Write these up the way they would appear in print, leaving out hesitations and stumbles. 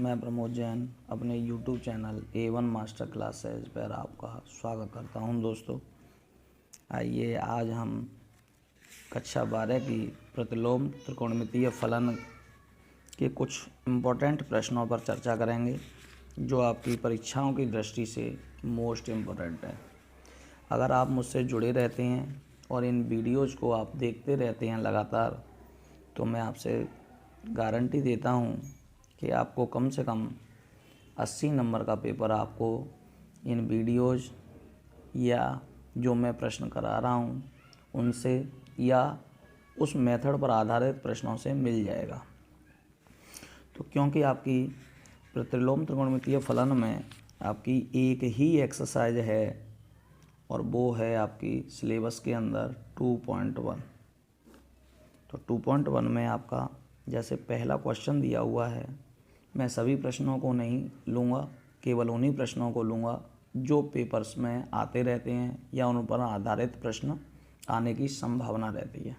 मैं प्रमोद जैन अपने YouTube channel A1 master classes पर आपका स्वागत करता हूं। दोस्तों, आइए आज हम कक्षा 12 की प्रतिलोम त्रिकोणमितीय फलन के कुछ इम्पोर्टेंट प्रश्नों पर चर्चा करेंगे जो आपकी परीक्षाओं की दृष्टि से मोस्ट इम्पोर्टेंट है। अगर आप मुझसे जुड़े रहते हैं और इन वीडियोज़ को आप देखते रहते हैं लगातार, तो मैं आपसे गारंटी देता हूं कि आपको कम से कम 80 नंबर का पेपर आपको इन वीडियोज़ या जो मैं प्रश्न करा रहा हूं उनसे या उस मेथड पर आधारित प्रश्नों से मिल जाएगा। तो क्योंकि आपकी प्रतिलोम त्रिकोणमितीय फलन में आपकी एक ही एक्सरसाइज है और वो है आपकी सिलेबस के अंदर 2.1। तो 2.1 में आपका जैसे पहला क्वेश्चन दिया हुआ है, मैं सभी प्रश्नों को नहीं लूँगा, केवल उन्हीं प्रश्नों को लूँगा जो पेपर्स में आते रहते हैं या उन पर आधारित प्रश्न आने की संभावना रहती है।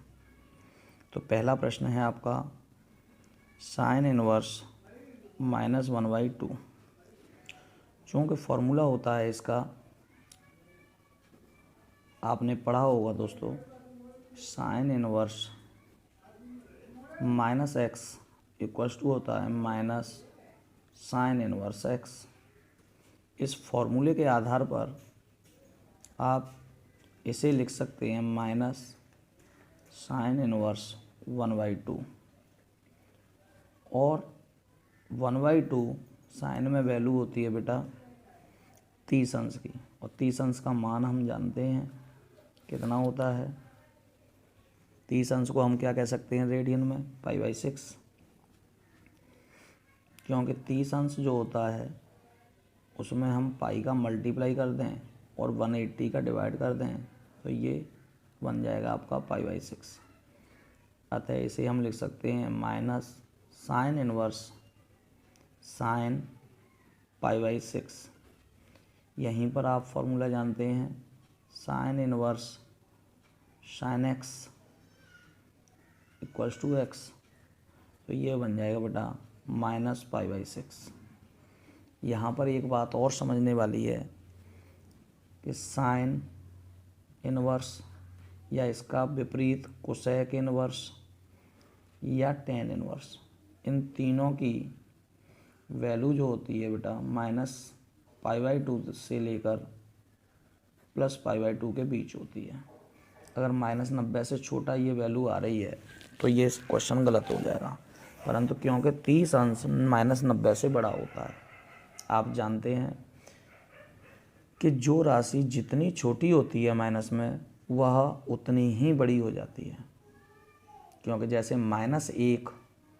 तो पहला प्रश्न है आपका साइन इनवर्स -1/2। चूँकि फॉर्मूला होता है इसका, आपने पढ़ा होगा दोस्तों, sine inverse -x equals to होता है माइनस साइन इनवर्स x। इस फॉर्मूले के आधार पर आप इसे लिख सकते हैं माइनस साइन इनवर्स 1/2 और 1/2 साइन में वैल्यू होती है बेटा 30 अंश की, और 30 अंश का मान हम जानते हैं कितना होता है। 30 अंश को हम क्या कह सकते हैं रेडियन में, π/6। क्योंकि 30 अंश जो होता है उसमें हम पाई का मल्टीप्लाई कर दें और 180 का डिवाइड कर दें तो ये बन जाएगा आपका π/6। अतः इसे हम लिख सकते हैं माइनस साइन इनवर्स साइन π/6। यहीं पर आप फॉर्मूला जानते हैं sine inverse sine x equals to x। तो ये बन जाएगा बेटा -π/6। यहाँ पर एक बात और समझने वाली है कि साइन इनवर्स या इसका विपरीत कोसेक इनवर्स या टेन इनवर्स, इन तीनों की वैल्यू जो होती है बेटा -π/2 से लेकर +π/2 के बीच होती है। अगर -90 से छोटा ये वैल्यू आ रही है तो ये क्वेश्चन गलत हो जाएगा, परंतु क्योंकि 30 अंश -90 से बड़ा होता है, आप जानते हैं कि जो राशि जितनी छोटी होती है माइनस में वह उतनी ही बड़ी हो जाती है। क्योंकि जैसे -1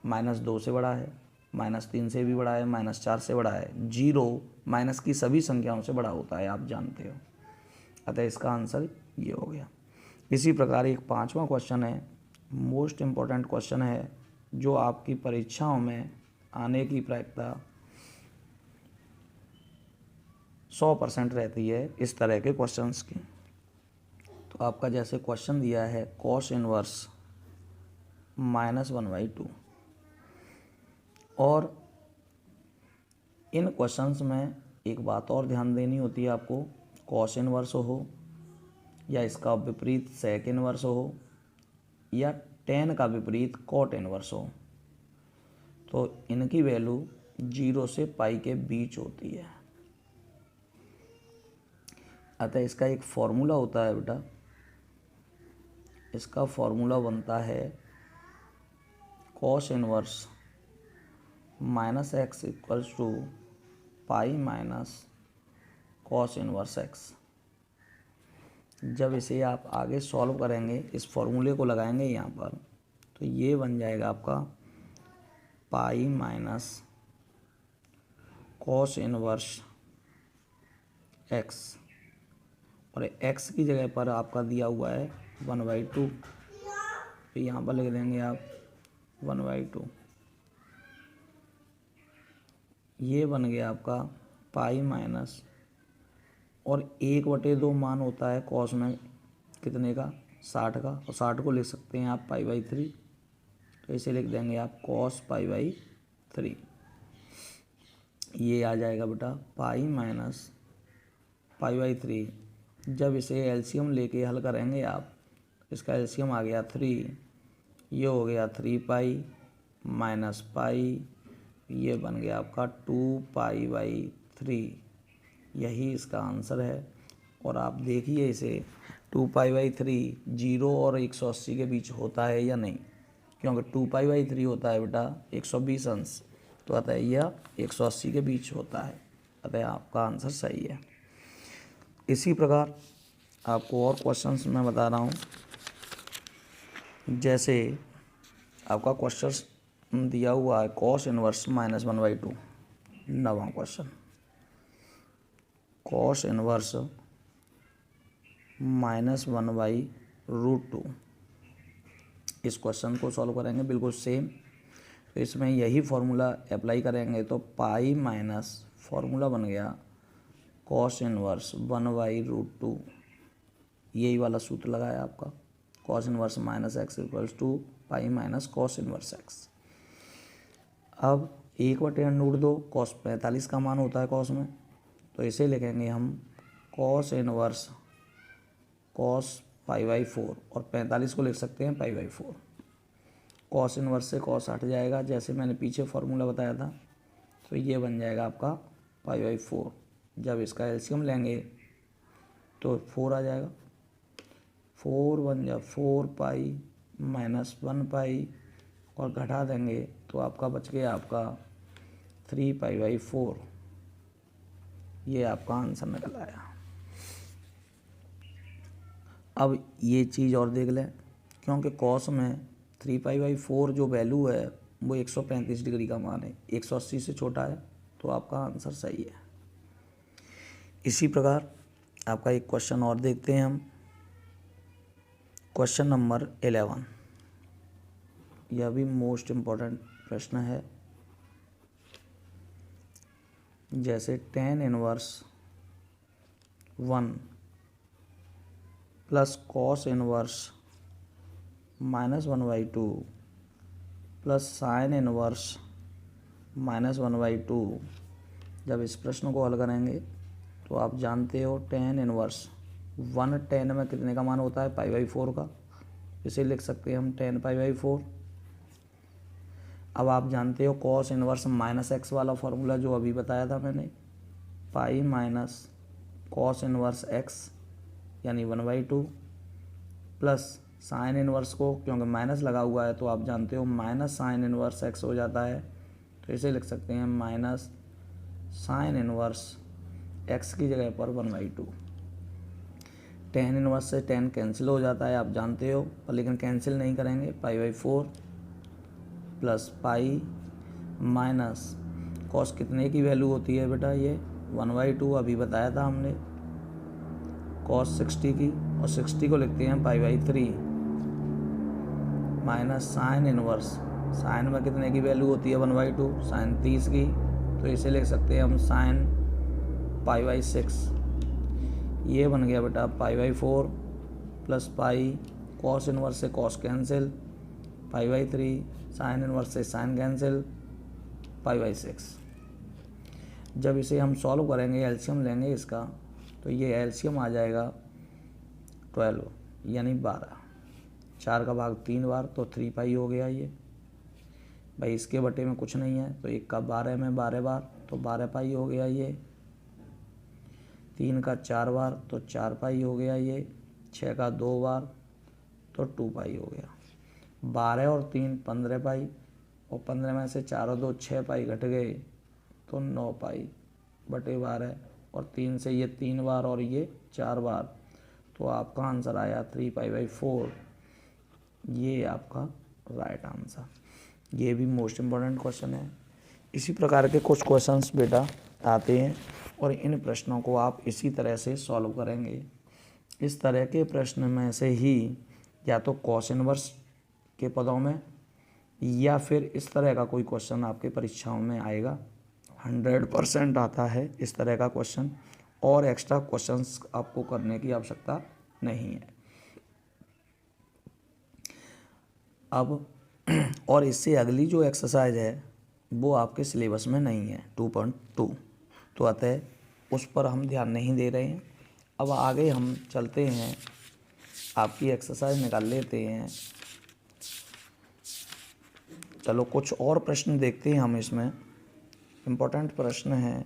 -2 से बड़ा है, -3 से भी बड़ा है, -4 से बड़ा है, 0 माइनस की सभी संख्याओं से बड़ा होता है, आप जानते हो। अतः इसका आंसर ये हो गया। इसी प्रकार एक 5वां क्वेश्चन है, मोस्ट इम्पोर्टेंट क्वेश्चन है जो आपकी परीक्षाओं में आने की प्रायिकता 100% रहती है इस तरह के क्वेश्चंस की। तो आपका जैसे क्वेश्चन दिया है कॉस इनवर्स -1/2, और इन क्वेश्चंस में एक बात और ध्यान देनी होती है आपको, कॉस इनवर्स हो या इसका विपरीत सेक इनवर्स हो या टेन का विपरीत कॉट इनवर्स हो, तो इनकी वैल्यू 0 से पाई के बीच होती है। अतः इसका एक फॉर्मूला होता है बेटा, इसका फॉर्मूला बनता है cos inverse -x equals to pi minus cos inverse x। जब इसे आप आगे सॉल्व करेंगे, इस फॉर्मूले को लगाएंगे यहाँ पर, तो ये बन जाएगा आपका पाई माइनस कॉस इनवर्स x, और x की जगह पर आपका दिया हुआ है 1/2, तो यहाँ पर लिख देंगे आप 1/2। ये बन गया आपका पाई माइनस, और 1/2 मान होता है कॉस में कितने का, 60 का, और 60 को लिख सकते हैं आप π/3, तो इसे लिख देंगे आप cos π/3। ये आ जाएगा बेटा पाई माइनस पाई बाई 3। जब इसे एलसीएम लेके हल करेंगे आप, इसका एलसीएम आ गया 3, ये हो गया 3 पाई माइनस पाई, ये बन गया आपका 2 पाई बाई 3। यही इसका आंसर है। और आप देखिए इसे 2 पाई बाई 3 0 और 180 के बीच होता है या नहीं, क्योंकि 2 पाई बाई 3 होता है बेटा 120 अंश, तो अतः यह 180 के बीच होता है, अतः आपका आंसर सही है। इसी प्रकार आपको और क्वेश्चंस मैं बता रहा हूँ। जैसे आपका क्वेश्चन दिया हुआ है कॉस इनवर्स -1/2। 9वां क्वेश्चन, कॉस इनवर्स -1/√2। इस क्वेश्चन को सॉल्व करेंगे बिल्कुल सेम। तो इसमें यही फॉर्मूला अप्लाई करेंगे, तो पाई माइनस फॉर्मूला बन गया कॉस इनवर्स 1/√2। यही वाला सूत्र लगाया आपका, कॉस इनवर्स -x = पाई माइनस कॉस इनवर्स x। अब 1/√2 कॉस 45 का मान होता है कॉस में, तो इसे लिखेंगे हम कॉस इनवर्स कॉस पाई/4, और 45 को लिख सकते हैं पाई/4। कॉस इनवर्स से कॉस हट जाएगा, जैसे मैंने पीछे फॉर्मूला बताया था, तो ये बन जाएगा आपका पाई/4। जब इसका एलसीएम लेंगे तो 4 आ जाएगा, 4 बन जा 4 पाई माइनस 1 पाई, और घटा देंगे तो आपका बच गया आपका 3 पाई/4। ये आपका आंसर निकल आया। अब ये चीज़ और देख लें, क्योंकि कॉस में 3 पाई/4 जो वैल्यू है वो 135 डिग्री का मान है, 180 से छोटा है, तो आपका आंसर सही है। इसी प्रकार आपका एक क्वेश्चन और देखते हैं हम, क्वेश्चन नंबर 11। यह भी मोस्ट इम्पॉर्टेंट प्रश्न है। जैसे tan inverse 1 plus cos inverse -1/2 plus sine inverse -1/2। जब इस प्रश्न को हल करेंगे तो आप जानते हो tan इनवर्स 1 tan में कितने का मान होता है पाई/4 का, इसे लिख सकते हैं हम tan पाई/4। अब आप जानते हो कॉस इनवर्स -x वाला फॉर्मूला जो अभी बताया था मैंने, पाई माइनस कॉस इनवर्स x यानी 1/2 प्लस साइन इनवर्स को, क्योंकि माइनस लगा हुआ है तो आप जानते हो माइनस साइन इनवर्स x हो जाता है, तो इसे लिख सकते हैं माइनस साइन इनवर्स x की जगह पर 1/2। tan इनवर्स से tan कैंसिल हो जाता है आप जानते हो, पर लेकिन कैंसिल नहीं करेंगे, पाई/4 प्लस पाई माइनस कॉस कितने की वैल्यू होती है बेटा, ये 1/2 अभी बताया था हमने, कॉस 60 की, और 60 को लिखते हैं पाई/3 माइनस साइन इनवर्स, साइन में कितने की वैल्यू होती है 1/2, साइन 30 की, तो इसे लिख सकते हैं हम साइन पाई/6। ये बन गया बेटा पाई/4 प्लस पाई, कॉस इनवर्स से कॉस कैंसिल, पाई/3, साइन इनवर्स से साइन कैंसिल, पाई/6। जब इसे हम सॉल्व करेंगे, एलसीएम लेंगे इसका, तो ये एलसीएम आ जाएगा 12 यानी 12। 4 का भाग 3 बार तो 3 पाई हो गया ये भाई, इसके बटे में कुछ नहीं है, तो 1 का 12 में 12 बार तो 12 पाई हो गया ये, 3 का 4 बार तो 4 पाई हो गया ये, 6 का 2 बार तो 2 पाई हो गया। 12 और 3 15 पाई, और 15 में से 4 और 2 6 पाई घट गए तो 9 पाई बटे 12, और 3 से ये 3 बार और ये 4 बार, तो आपका आंसर आया 3 पाई/4। ये आपका राइट आंसर। ये भी मोस्ट इम्पॉर्टेंट क्वेश्चन है। इसी प्रकार के कुछ क्वेश्चंस बेटा आते हैं, और इन प्रश्नों को आप इसी तरह से सॉल्व करेंगे। इस तरह के प्रश्न में से ही या तो कॉस इनवर्स के पदों में, या फिर इस तरह का कोई क्वेश्चन आपके परीक्षाओं में आएगा। 100% आता है इस तरह का क्वेश्चन, और एक्स्ट्रा क्वेश्चंस आपको करने की आवश्यकता नहीं है। अब और इससे अगली जो एक्सरसाइज है वो आपके सिलेबस में नहीं है 2.2, तो अतः उस पर हम ध्यान नहीं दे रहे हैं। अब आगे हम चलते हैं, आपकी एक्सरसाइज निकाल लेते हैं। चलो कुछ और प्रश्न देखते हैं हम इसमें। इम्पोर्टेंट प्रश्न है,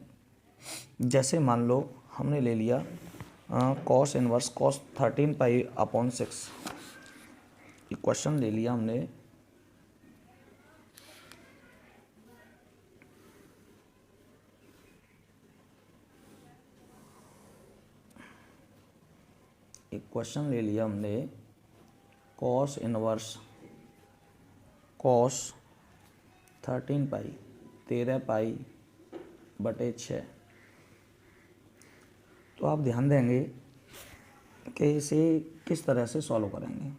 जैसे मान लो हमने ले लिया कॉस इनवर्स कॉस 13π/6, ये क्वेश्चन ले लिया हमने। एक क्वेश्चन ले लिया हमने, कॉस इनवर्स कॉस 13π/6। तो आप ध्यान देंगे कि इसे किस तरह से सॉल्व करेंगे।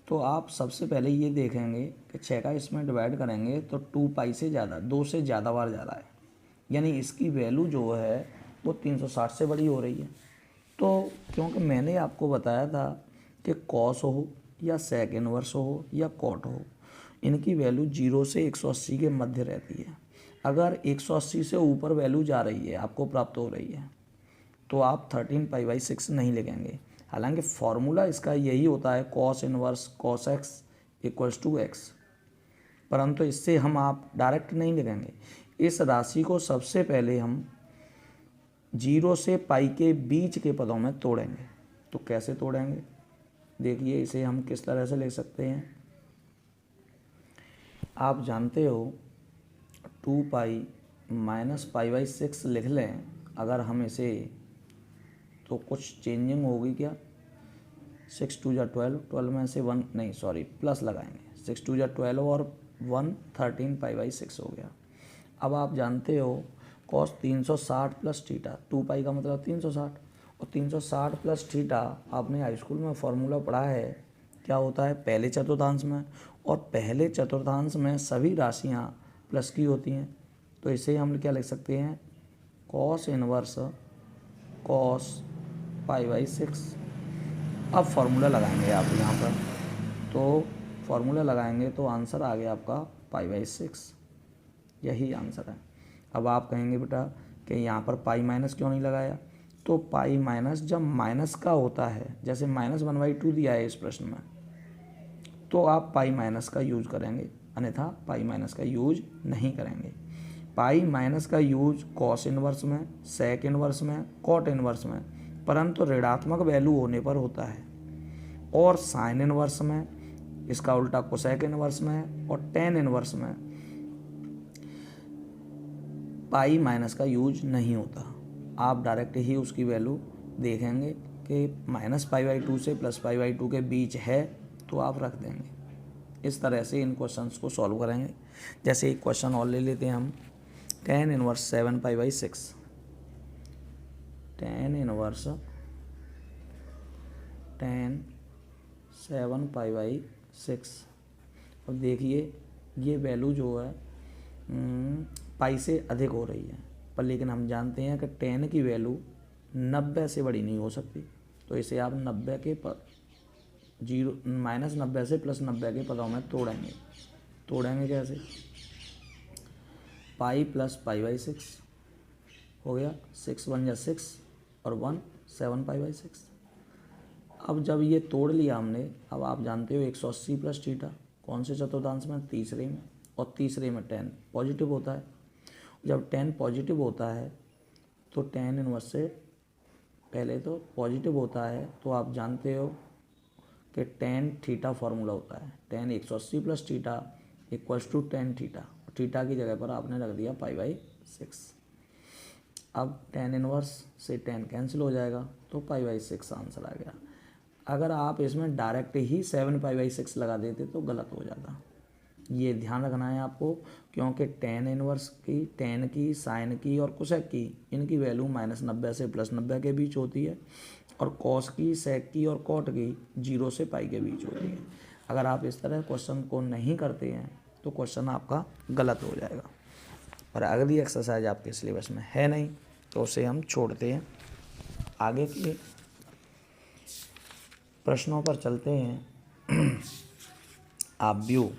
तो आप सबसे पहले ये देखेंगे कि 6 का इसमें डिवाइड करेंगे तो 2π से ज़्यादा, 2 से ज़्यादा बार जा रहा है, यानी इसकी वैल्यू जो है वो 360 से बड़ी हो रही है। तो क्योंकि मैंने आपको बताया था कि कॉस हो या सेक इनवर्स हो या कॉट हो, इनकी वैल्यू 0 से 180 के मध्य रहती है। अगर 180 से ऊपर वैल्यू जा रही है, आपको प्राप्त हो रही है, तो आप 13π/6 नहीं लिखेंगे। हालांकि फॉर्मूला इसका यही होता है cos inverse cos x equals to x, परंतु इससे हम आप डायरेक्ट नहीं लिखेंगे। इस राशि को सबसे पहले हम 0 से पाई के बीच के पदों में तोड़ेंगे। तो कैसे तोड़ेंगे, देखिए इसे हम किस तरह से लिख सकते हैं। आप जानते हो 2π - π/6 लिख लें अगर हम इसे, तो कुछ चेंजिंग होगी क्या। 6 2 जा 12, 12 में से 1 नहीं सॉरी प्लस लगाएंगे, 6 2 जा 12 और 1 13π/6 हो गया। अब आप जानते हो कॉस 360 प्लस थीटा, 2π का मतलब 360, और 360 प्लस थीटा आपने हाई स्कूल में फॉर्मूला पढ़ा है, क्या होता है पहले चतुर्थांश में, और पहले चतुर्थांश में सभी राशियाँ प्लस की होती हैं। तो इसे हम क्या लिख सकते हैं, कॉस इनवर्स कॉस π/6। अब फार्मूला लगाएंगे आप यहाँ पर, तो फार्मूला लगाएंगे तो आंसर आ गया आपका π/6, यही आंसर है। अब आप कहेंगे बेटा कि यहाँ पर पाई माइनस क्यों नहीं लगाया, तो पाई माइनस जब माइनस का होता है, जैसे -1/2 दिया है इस प्रश्न में, तो आप पाई माइनस का यूज करेंगे, अन्यथा पाई माइनस का यूज नहीं करेंगे। पाई माइनस का यूज कॉस इनवर्स में, सेक इनवर्स में, कॉट इनवर्स में, परंतु ऋणात्मक वैल्यू होने पर होता है, और साइन इनवर्स में, इसका उल्टा कोसेक इनवर्स में, और टेन इनवर्स में पाई माइनस का यूज नहीं होता। आप डायरेक्ट ही उसकी वैल्यू देखेंगे कि -π/2 से +π/2 के बीच है, तो आप रख देंगे। इस तरह से इन क्वेश्चंस को सॉल्व करेंगे। जैसे एक क्वेश्चन और ले लेते हैं हम, tan inverse 7π/6, tan inverse tan 7π/6। अब देखिए ये वैल्यू जो है पाई से अधिक हो रही है, पर लेकिन हम जानते हैं कि tan की वैल्यू 90 से बड़ी नहीं हो सकती, तो इसे आप 90 के -90 से +90 के पदों में तोड़ेंगे कैसे, पाई प्लस π/6 हो गया, 6 1 जा 6 और 1 7π/6। अब जब ये तोड़ लिया हमने, अब आप जानते हो 180 प्लस थीटा कौन से चतुर्थांश में, तीसरे में, और तीसरे में tan पॉजिटिव होता है। जब tan पॉजिटिव होता है तो tan इनवर्स से पहले तो पॉजिटिव होता है, तो आप जानते हो कि tan थीटा फार्मूला होता है, tan 180 plus theta equals to tan theta, theta की जगह पर आपने रख दिया π/6। अब tan इनवर्स से tan कैंसिल हो जाएगा, तो π/6 आंसर आ गया। अगर आप इसमें डायरेक्ट ही 7π/6 लगा देते तो गलत हो जाता। ये ध्यान रखना है आपको, क्योंकि tan इनवर्स की, tan की, साइन की और कोसेक की, इनकी वैल्यू -90 से +90 के बीच होती है, और कॉस की, सेक की और कॉट की 0 से पाई के बीच होती है। अगर आप इस तरह क्वेश्चन को नहीं करते हैं तो क्वेश्चन आपका गलत हो जाएगा। और अगली एक्सरसाइज आपके सिलेबस में है नहीं, तो उसे हम छोड़ते हैं। आगे के प्रश्नों पर चलते हैं। आव्यूह,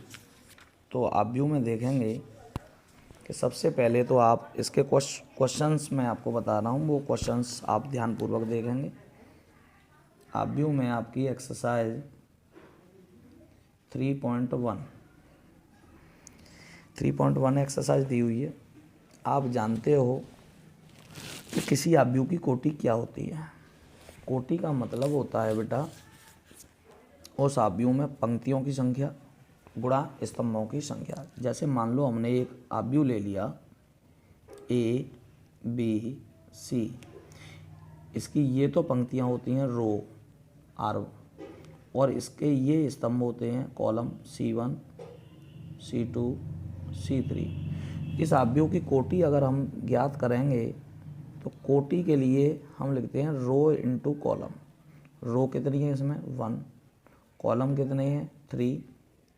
तो आव्यूह में देखेंगे कि सबसे पहले तो आप इसके क्वेश्चंस मैं आपको बता रहा हूँ, वो क्वेश्चंस आप ध्यानपूर्वक देखेंगे। आप व्यू में आपकी एक्सरसाइज 3.1 एक्सरसाइज दी हुई है। आप जानते हो कि किसी आव्यूह की कोटि क्या होती है। कोटि का मतलब होता है बेटा उस आव्यूह में पंक्तियों की संख्या गुणा स्तंभों की संख्या। जैसे मान लो हमने एक आव्यूह ले लिया A B C, इसकी ये तो पंक्तियाँ होती हैं रो R, और इसके ये स्तंभ होते हैं कॉलम C1 C2 C3। इस आव्यूह की कोटि अगर हम ज्ञात करेंगे तो कोटि के लिए हम लिखते हैं रो इंटू कॉलम। रो कितनी है इसमें 1, कॉलम कितने हैं 3,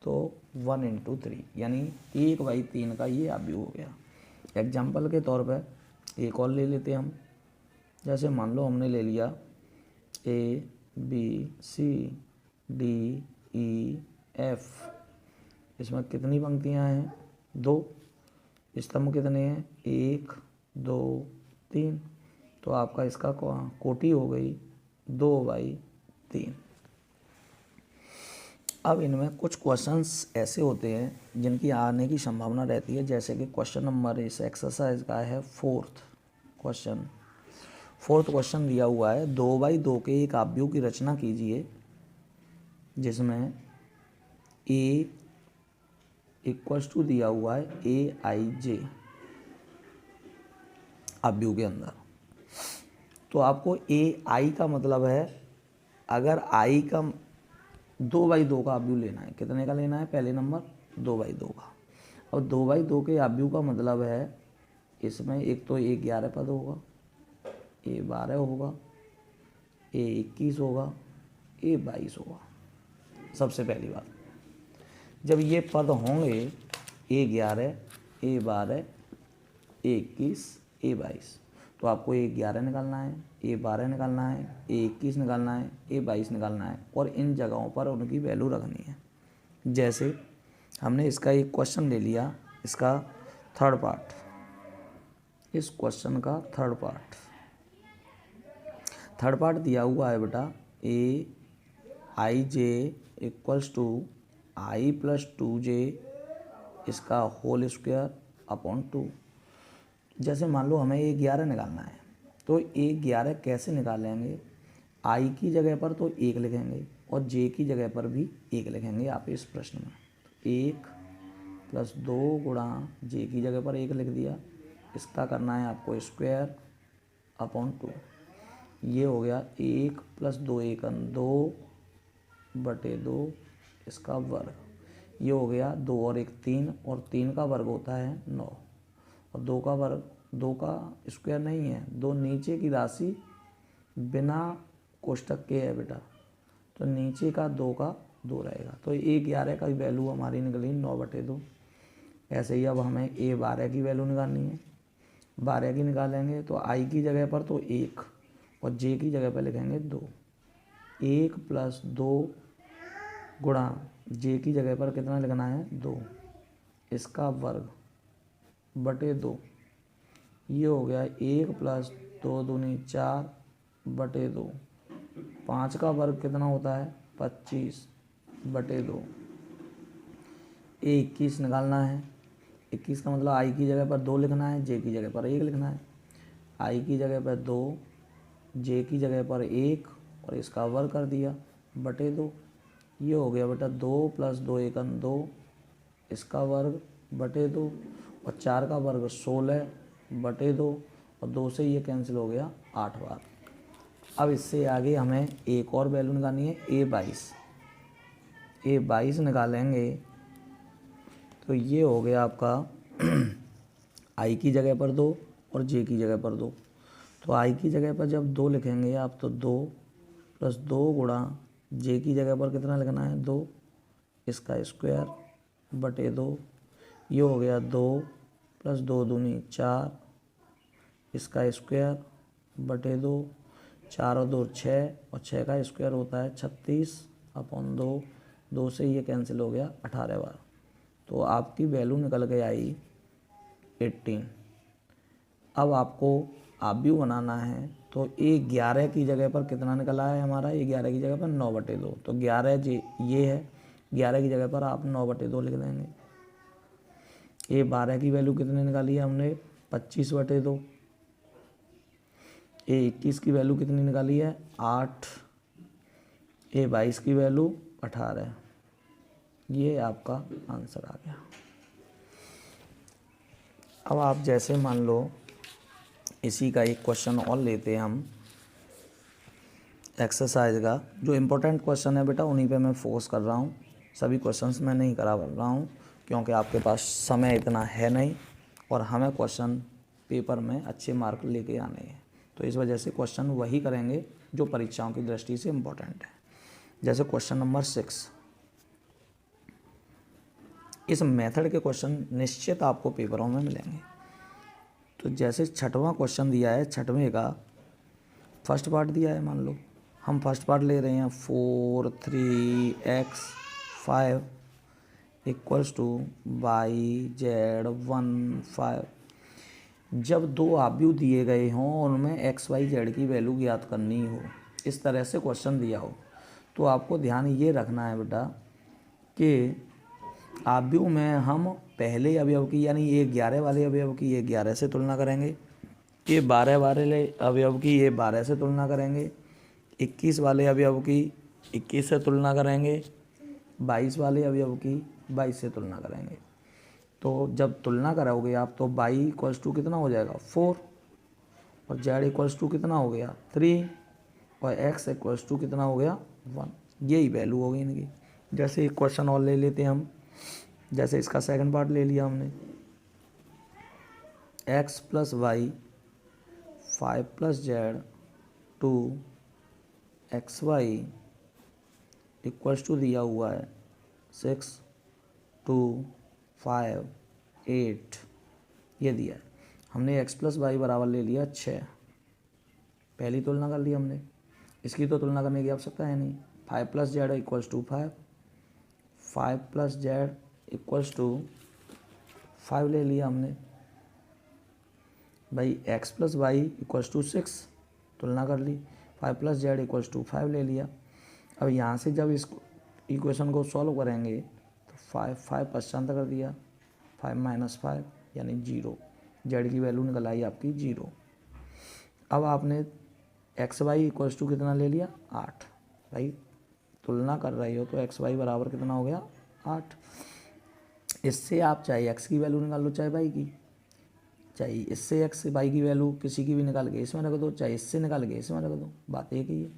तो 1 इंटू 3 यानी 1/3 का ये आव्यूह हो गया। एग्जाम्पल के तौर पर एक और ले लेते हैं हम। जैसे मान लो हमने ले लिया A B C D E F, इसमें कितनी पंक्तियां हैं 2, स्तंभ कितने हैं 1 2 3, तो आपका इसका कोटि हो गई 2/3। अब इनमें कुछ क्वेश्चंस ऐसे होते हैं जिनकी आने की संभावना रहती है, जैसे कि क्वेश्चन नंबर इस एक्सरसाइज का है फोर्थ क्वेश्चन दिया हुआ है 2/2 के एक आव्यूह की रचना कीजिए जिसमें A इक्वल्स टू दिया हुआ है AIJ आव्यूह के अंदर। तो आपको AI का मतलब है, अगर I का 2/2 का आव्यूह लेना है, कितने का लेना है, पहले नंबर 2/2 का। और 2/2 के आव्यूह का मतलब है इसमें एक तो A11 पद होगा, A12 होगा, A21 होगा, A22 होगा। सबसे पहली बात, जब ये पद होंगे A11 A12 A21 A22, तो आपको A11 निकालना है, A12 निकालना है, A21 निकालना है, A22 निकालना है, और इन जगहों पर उनकी वैल्यू रखनी है। जैसे हमने इसका एक क्वेश्चन ले लिया, इसका थर्ड पार्ट, इस क्वेश्चन का थर्ड पार्ट दिया हुआ है बेटा AIJ equals to I + 2J इसका होल स्क्वायर अपॉन 2। जैसे मान लो हमें A11 निकालना है, तो A11 कैसे निकालेंगे, I की जगह पर तो 1 लिखेंगे और J की जगह पर भी 1 लिखेंगे। आप इस प्रश्न में 1 + 2 गुणा J की जगह पर 1 लिख दिया, इसका करना है आपको स्क्वायर अपॉन 2। ये हो गया 1 + 2 1 2/2 इसका वर्ग। ये हो गया 2 और 1 3, और 3 का वर्ग होता है 9, और 2 का वर्ग 2 का स्क्वायर नहीं है, 2 नीचे की राशि बिना कोष्टक के है बेटा, तो नीचे का 2 का 2 रहेगा। तो A11 का वैल्यू हमारी निकली 9/2। ऐसे ही अब हमें A12 की वैल्यू निकालनी है। 12 की निकालेंगे तो I की जगह पर तो 1 और J की जगह पर लिखेंगे 2। 1 + 2 गुणा J की जगह पर कितना लिखना है 2, इसका वर्ग बटे 2। ये हो गया 1 + 2 दूनी 4/2। 5 का वर्ग कितना होता है 25/2। A21 निकालना है। 21 का मतलब I की जगह पर 2 लिखना है, J की जगह पर 1 लिखना है। I की जगह पर 2, J की जगह पर 1, और इसका वर्ग कर दिया बटे 2। ये हो गया बेटा 2 + 2 1 2, इसका वर्ग बटे 2, और 4 का वर्ग 16/2, और 2 से ये कैंसिल हो गया 8 बार। अब इससे आगे हमें एक और वैल्यू निकालनी है A22 निकालेंगे तो ये हो गया आपका I की जगह पर 2 और J की जगह पर 2। तो I की जगह पर जब 2 लिखेंगे आप तो 2 + 2 गुणा J की जगह पर कितना लिखना है 2, इसका स्क्वायर बटे 2। ये हो गया 2 + 2 दूनी 4, इसका स्क्वायर बटे 2। 4 और 2 6, और 6 का स्क्वायर होता है 36/2। 2 से ये कैंसिल हो गया 18 बार। तो आपकी वैल्यू निकल के आई 18। अब आपको आप भी बनाना है तो ये 11 की जगह पर कितना निकला है हमारा, ये 11 की जगह पर 9/2, तो 11 ये है, 11 की जगह पर आप 9/2 लिख देंगे। ये 12 की वैल्यू कितने निकाली है हमने, 25/2। ये 21 की वैल्यू कितनी निकाली है, 8। ये 22 की वैल्यू 18। ये आपका आंसर आ गया। अब आप जैसे मान लो इसी का एक क्वेश्चन और लेते हैं हम एक्सरसाइज का। जो इम्पोर्टेंट क्वेश्चन है बेटा उन्हीं पे मैं फोकस कर रहा हूँ, सभी क्वेश्चंस मैं नहीं करा रहा हूँ क्योंकि आपके पास समय इतना है नहीं और हमें क्वेश्चन पेपर में अच्छे मार्क लेके आने हैं, तो इस वजह से क्वेश्चन वही करेंगे जो परीक्षाओं की दृष्टि से इम्पोर्टेंट है। जैसे क्वेश्चन नंबर 6, इस मेथड के क्वेश्चन निश्चित आपको पेपरों में मिलेंगे। तो जैसे 6वां क्वेश्चन दिया है, 6वें का फर्स्ट पार्ट दिया है, मान लो हम फर्स्ट पार्ट ले रहे हैं 4 3x 5 इक्वल्स टू y/z 1 5। जब दो आव्यूह दिए गए हों और उनमें x y z की वैल्यू ज्ञात करनी हो, इस तरह से क्वेश्चन दिया हो, तो आपको ध्यान ये रखना है बेटा कि आव्यूह में हम पहले अवयव की यानी ये 11 वाले अवयव की ये 11 से तुलना करेंगे, ये 12 वाले अवयव की ये 12 से तुलना करेंगे, 21 वाले अवयव की 21 से तुलना करेंगे, 22 वाले अवयव की 22 से तुलना करेंगे। तो जब तुलना करोगे आप तो y इक्वल्स टू कितना हो जाएगा 4 और z इक्वल्स टू कितना हो गया 3 और x इक्वल्स टू कितना हो गया 1। यही वैल्यू होगी इनकी। जैसे एक क्वेश्चन और ले लेते हैं हम, जैसे इसका सेकंड पार्ट ले लिया हमने, x + y 5 + z 2xy equals to दिया हुआ है 6 2 5 8, ये दिया है। हमने x + y बराबर ले लिया 6, पहली तुलना कर ली हमने, इसकी तो तुलना करने की आवश्यकता है नहीं। 5 + z equals to 5, 5 + z equals to 5 ले लिया हमने भाई। x + y इक्वल्स टू 6 तुलना कर ली, 5 + z इक्वल्स टू 5 ले लिया। अब यहाँ से जब इस इक्वेशन को सॉल्व करेंगे तो 5 पश्चात कर दिया, 5 - 5 यानी 0, z की वैल्यू निकल आई आपकी 0। अब आपने xy इक्वल्स टू कितना ले लिया 8, भाई तुलना कर रहे हो तो xy बराबर कितना हो गया 8। इससे आप चाहे x की वैल्यू निकाल लो चाहे y की, चाहे इससे x y की वैल्यू किसी की भी निकाल के इसमें रख दो, चाहे इससे निकाल के इसमें रख दो, बात एक ही है।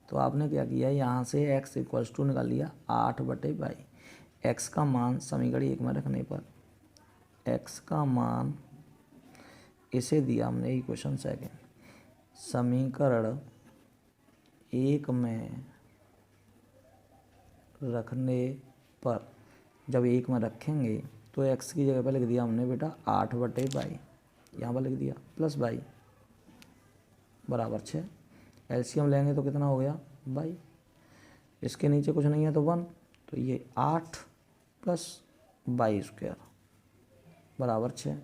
तो आपने क्या किया, यहाँ से x इक्वल्स टू निकाल लिया 8/y। x का मान समीकरण 1 में रखने पर x का मान इसे दिया हमने इक्वेशन सेकंड, समीकरण 1 में रखने पर जब 1 में रखेंगे तो x की जगह पर लिख दिया हमने बेटा 8/y, यहाँ पर लिख दिया प्लस y बराबर 6। एलसीएम लेंगे तो कितना हो गया y, इसके नीचे कुछ नहीं है तो 1, तो ये 8 + y² बराबर 6।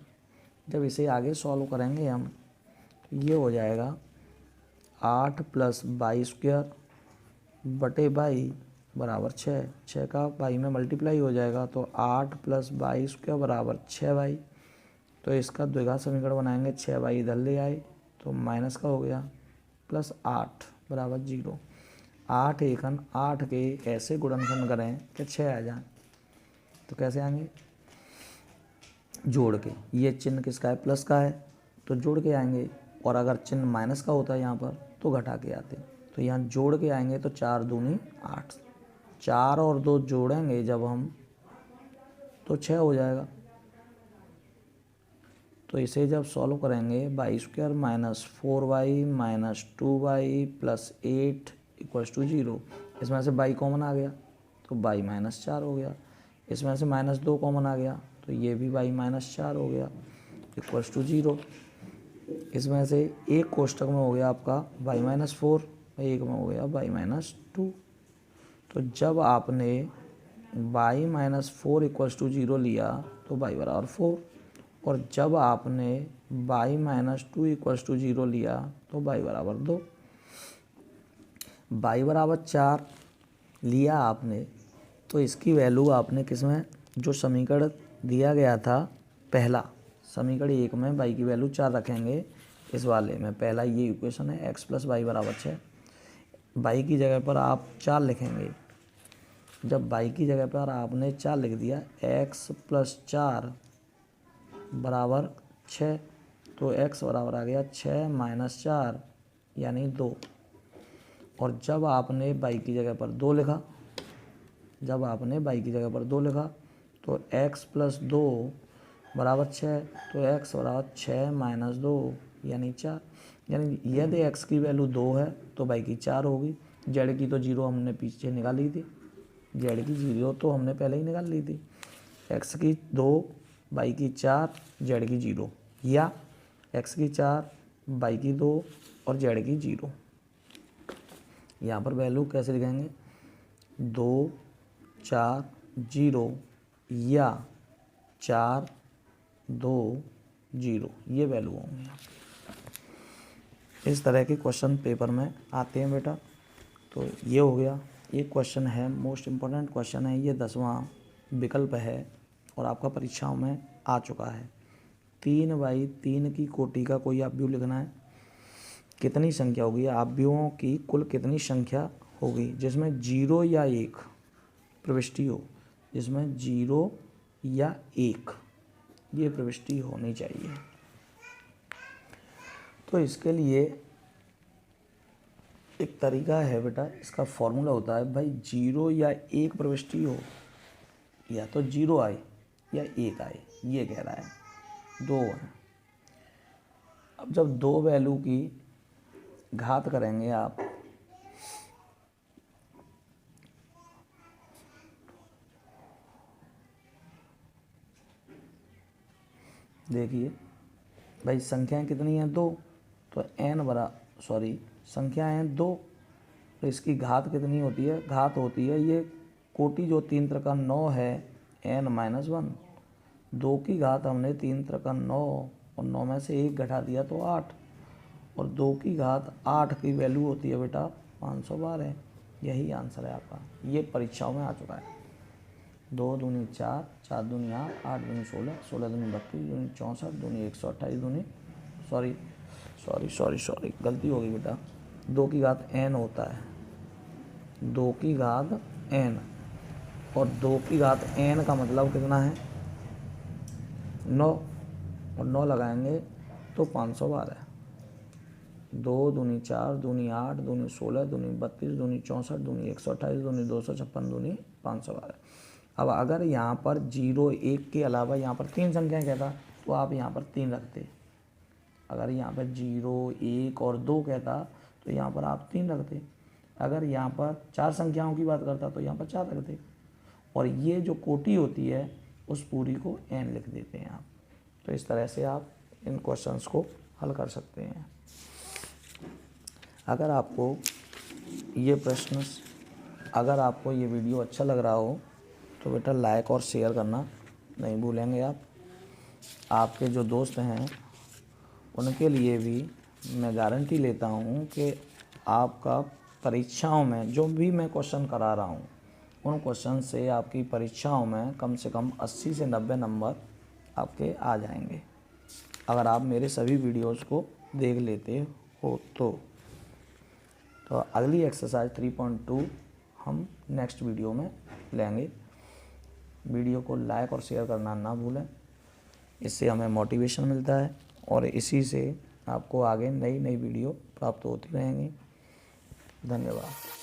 जब इसे आगे सॉल्व करेंगे हम तो ये हो जाएगा 8 + y² बटे y बराबर 6, 6 का y में मल्टीप्लाई हो जाएगा तो 8 + y² बराबर 6y। तो इसका द्विघात समीकरण बनाएंगे, 6y इधर ले आए तो माइनस का हो गया प्लस 8 बराबर 0। 8 एकन 8 के ऐसे गुणनखंड करें कि 6 आ जाए, तो कैसे आएंगे, जोड़ के। ये चिन्ह किसका है, प्लस का है तो जोड़ के आएंगे, और अगर चिन्ह माइनस का होता है यहाँ पर तो घटा के आते। तो यहाँ जोड़ के आएंगे तो 4 दूनी 8, 4 और 2 जोड़ेंगे जब हम तो 6 हो जाएगा। तो इसे जब सॉल्व करेंगे y² - 4y - 2y + 8 = 0, इसमें से y कॉमन आ गया तो y - 4 हो गया, इसमें से -2 कॉमन आ गया तो ये भी y - 4 हो गया = 0। इसमें से एक कोष्ठक में हो गया आपका y - 4, एक में हो गया y - 2। तो जब आपने y - 4 = 0 लिया तो y बराबर 4, और जब आपने y माइनस 2 इक्वल्स टू 0 लिया तो y बराबर 2, y बराबर 4 लिया आपने, तो इसकी वैल्यू आपने किसमें, जो समीकरण दिया गया था पहला, समीकरण 1 में y की वैल्यू 4 रखेंगे, इस वाले में पहला ये इक्वेशन है x प्लस वाई बराबर 6, y की जगह पर आप 4 लिखेंगे। जब y की जगह पर आपने 4 लिख दिया, x प्लस 4 बराबर 6, तो x बराबर आ गया 6 माइनस 4 यानी 2। और जब आपने y की जगह पर 2 लिखा, जब आपने y की जगह पर 2 लिखा तो x प्लस 2 बराबर 6, तो x बराबर 6 माइनस 2 यानी 4। यानी यदि x की वैल्यू 2 है तो y की 4 होगी। z की तो 0 हमने पीछे निकाल ली थी, z की 0 तो हमने पहले ही निकाल ली थी। x की 2, y की 4, z की 0, या x की 4, y की 2 और z की 0। यहाँ पर वैल्यू कैसे लिखेंगे, 2 4 0 या 4 2 0, ये वैल्यू होंगी। इस तरह के क्वेश्चन पेपर में आते हैं बेटा। तो ये हो गया, एक क्वेश्चन है, मोस्ट इम्पोर्टेंट क्वेश्चन है, ये 10वां विकल्प है और आपका परीक्षाओं में आ चुका है। 3/3 की कोटि का कोई अवयव लिखना है। कितनी संख्या होगी, अवयवों की कुल कितनी संख्या होगी जिसमें 0 या 1 प्रविष्टि हो, जिसमें 0 या 1 ये प्रविष्टि होनी चाहिए। तो इसके लिए एक तरीका है बेटा, इसका फॉर्मूला होता है भाई, 0 या 1 प्रविष्टि हो, या तो 0 आए या 1 आए, ये कह रहा है, 2 है। अब जब 2 वैल्यू की घात करेंगे आप, देखिए भाई संख्याएं कितनी हैं, 2, तो संख्या हैं 2, तो इसकी घात कितनी होती है, घात होती है ये कोटि जो 3 त्रिका 9 है n-1, 2 की घात हमने 3 त्रिका 9 और 9 में से 1 घटा दिया तो 8, और 2 की घात 8 की वैल्यू होती है बेटा 512। यही आंसर है आपका, ये परीक्षाओं में आ चुका है। 2 दूनी 4, 4 दूनी 8, 8 दूनी 16, 16 दूनी 32, दूनी 64, दूनी 128, दूनी सॉरी गलती हो गई बेटा, 2 की घात n होता है, 2 की घात n, और 2 की घात n का मतलब कितना है 9, और 9 लगाएंगे तो 512। 2 दूनी 4, दूनी 8, दूनी 16, दूनी 32, दूनी 64, दूनी 128, दूनी 256, दूनी 512। अब अगर यहाँ पर 0 1 के अलावा यहाँ पर 3 संख्याएं कहता तो आप यहाँ पर 3 रखते। अगर यहाँ पर 0 1 और 2 कहता तो यहाँ पर आप 3 रखते। अगर यहाँ पर 4 संख्याओं की बात करता तो यहाँ पर 4 रखते, और ये जो कोटि होती है उस पूरी को n लिख देते हैं आप। तो इस तरह से आप इन क्वेश्चंस को हल कर सकते हैं। अगर आपको ये वीडियो अच्छा लग रहा हो तो बेटा लाइक और शेयर करना नहीं भूलेंगे आप। आपके जो दोस्त हैं उनके लिए भी मैं गारंटी लेता हूँ कि आपका परीक्षाओं में जो भी मैं क्वेश्चन करा रहा हूँ उन क्वेश्चन से आपकी परीक्षाओं में कम से कम 80 से 90 नंबर आपके आ जाएंगे, अगर आप मेरे सभी वीडियोस को देख लेते हो तो अगली एक्सरसाइज 3.2 हम नेक्स्ट वीडियो में लेंगे। वीडियो को लाइक और शेयर करना ना भूलें, इससे हमें मोटिवेशन मिलता है और इसी से आपको आगे नई वीडियो प्राप्त होती रहेंगी। धन्यवाद।